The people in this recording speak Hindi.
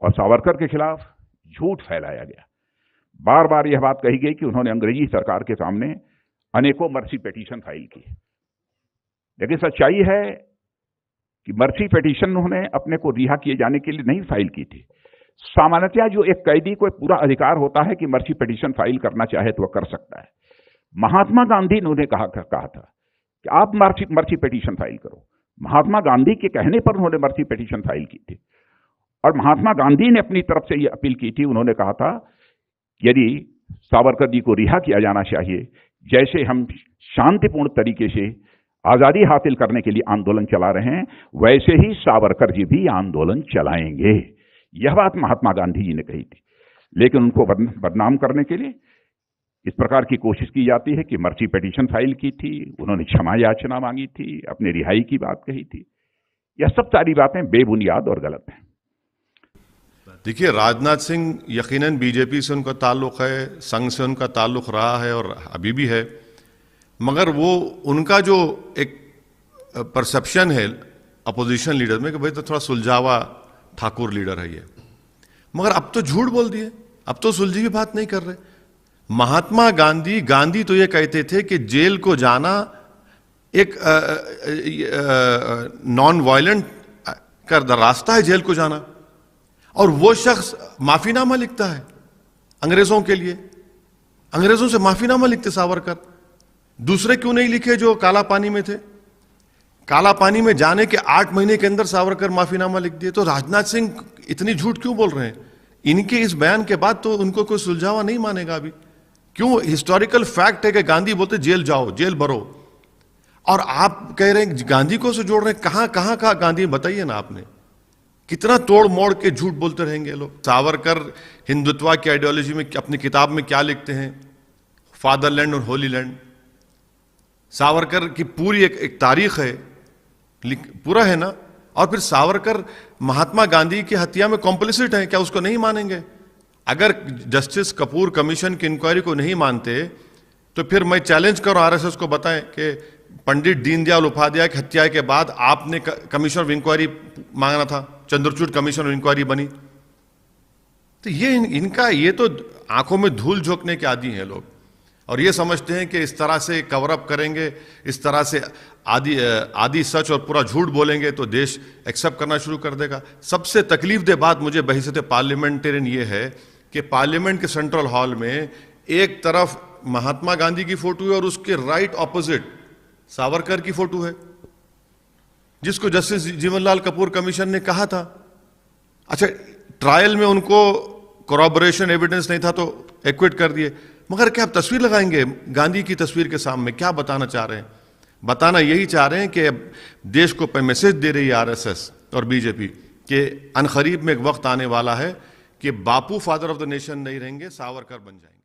और सावरकर के खिलाफ झूठ फैलाया गया। बार बार यह बात कही गई कि उन्होंने अंग्रेजी सरकार के सामने अनेकों मर्सी पिटीशन फाइल की, लेकिन सच्चाई है कि मर्सी पिटीशन उन्होंने अपने को रिहा किए जाने के लिए नहीं फाइल की थी। सामान्यतः जो एक कैदी को पूरा अधिकार होता है कि मर्सी पिटीशन फाइल करना चाहे तो वह कर सकता है। महात्मा गांधी ने उन्हें कहा था कि आप मर्सी पिटीशन फाइल करो। महात्मा गांधी के कहने पर उन्होंने मर्सी पिटीशन फाइल की थी, और महात्मा गांधी ने अपनी तरफ से यह अपील की थी। उन्होंने कहा था यदि सावरकर जी को रिहा किया जाना चाहिए, जैसे हम शांतिपूर्ण तरीके से आजादी हासिल करने के लिए आंदोलन चला रहे हैं, वैसे ही सावरकर जी भी आंदोलन चलाएंगे। यह बात महात्मा गांधी जी ने कही थी, लेकिन उनको बदनाम करने के लिए इस प्रकार की कोशिश की जाती है कि मर्सी पिटीशन फाइल की थी, उन्होंने क्षमा याचना मांगी थी, अपनी रिहाई की बात कही थी। यह सब सारी बातें बेबुनियाद और गलत हैं। देखिए, राजनाथ सिंह यकीनन बीजेपी से उनका ताल्लुक है, संघ से उनका ताल्लुक रहा है और अभी भी है, मगर वो उनका जो एक परसेप्शन है अपोजिशन लीडर में कि भाई तो थोड़ा सुलझावा ठाकुर लीडर है ये, मगर अब तो झूठ बोल दिए, अब तो सुलझी की बात नहीं कर रहे। महात्मा गांधी तो ये कहते थे कि जेल को जाना एक नॉन वायलेंट का रास्ता है, जेल को जाना, और वो शख्स माफीनामा लिखता है अंग्रेजों के लिए। अंग्रेजों से माफीनामा लिखते सावरकर। दूसरे क्यों नहीं लिखे जो काला पानी में थे? काला पानी में जाने के 8 महीने के अंदर सावरकर माफीनामा लिख दिए। तो राजनाथ सिंह इतनी झूठ क्यों बोल रहे हैं? इनके इस बयान के बाद तो उनको कोई सुलझावा नहीं मानेगा अभी। क्यों? हिस्टोरिकल फैक्ट है कि गांधी बोलते जेल जाओ, जेल भरो, और आप कह रहे हैं गांधी को से जोड़ रहे हैं। कहां कहां गांधी बताइए ना आपने। कितना तोड़ मोड़ के झूठ बोलते रहेंगे लोग। सावरकर हिंदुत्व की आइडियोलॉजी में अपनी किताब में क्या लिखते हैं? फादरलैंड और होली लैंड। सावरकर की पूरी एक तारीख है, पूरा है ना। और फिर सावरकर महात्मा गांधी की हत्या में कॉम्प्लिसिट है, क्या उसको नहीं मानेंगे? अगर जस्टिस कपूर कमीशन की इंक्वायरी को नहीं मानते तो फिर मैं चैलेंज करूं आरएसएस को, बताएं कि पंडित दीनदयाल उपाध्याय की हत्या के बाद आपने कमीशन ऑफ इंक्वायरी मांगना था, चंद्रचूड़ कमीशन ऑफ इंक्वायरी बनी। तो ये इनका ये तो आंखों में धूल झोंकने के आदी हैं लोग, और ये समझते हैं कि इस तरह से कवर अप करेंगे, इस तरह से आदि सच और पूरा झूठ बोलेंगे तो देश एक्सेप्ट करना शुरू कर देगा। सबसे तकलीफ दे बात मुझे बहैसियत पार्लियामेंटेरियन ये है कि पार्लियामेंट के सेंट्रल हॉल में एक तरफ महात्मा गांधी की फोटो है और उसके राइट ऑपोजिट सावरकर की फोटो है, जिसको जस्टिस जीवनलाल कपूर कमीशन ने कहा था। अच्छा, ट्रायल में उनको कोरॉबोरेशन एविडेंस नहीं था तो एक्विट कर दिए, मगर क्या आप तस्वीर लगाएंगे गांधी की तस्वीर के सामने? क्या बताना चाह रहे हैं? बताना यही चाह रहे हैं कि देश को मैसेज दे रही है आरएसएस और बीजेपी कि अनकरीब में एक वक्त आने वाला है कि बापू फादर ऑफ द नेशन नहीं रहेंगे, सावरकर बन जाएंगे।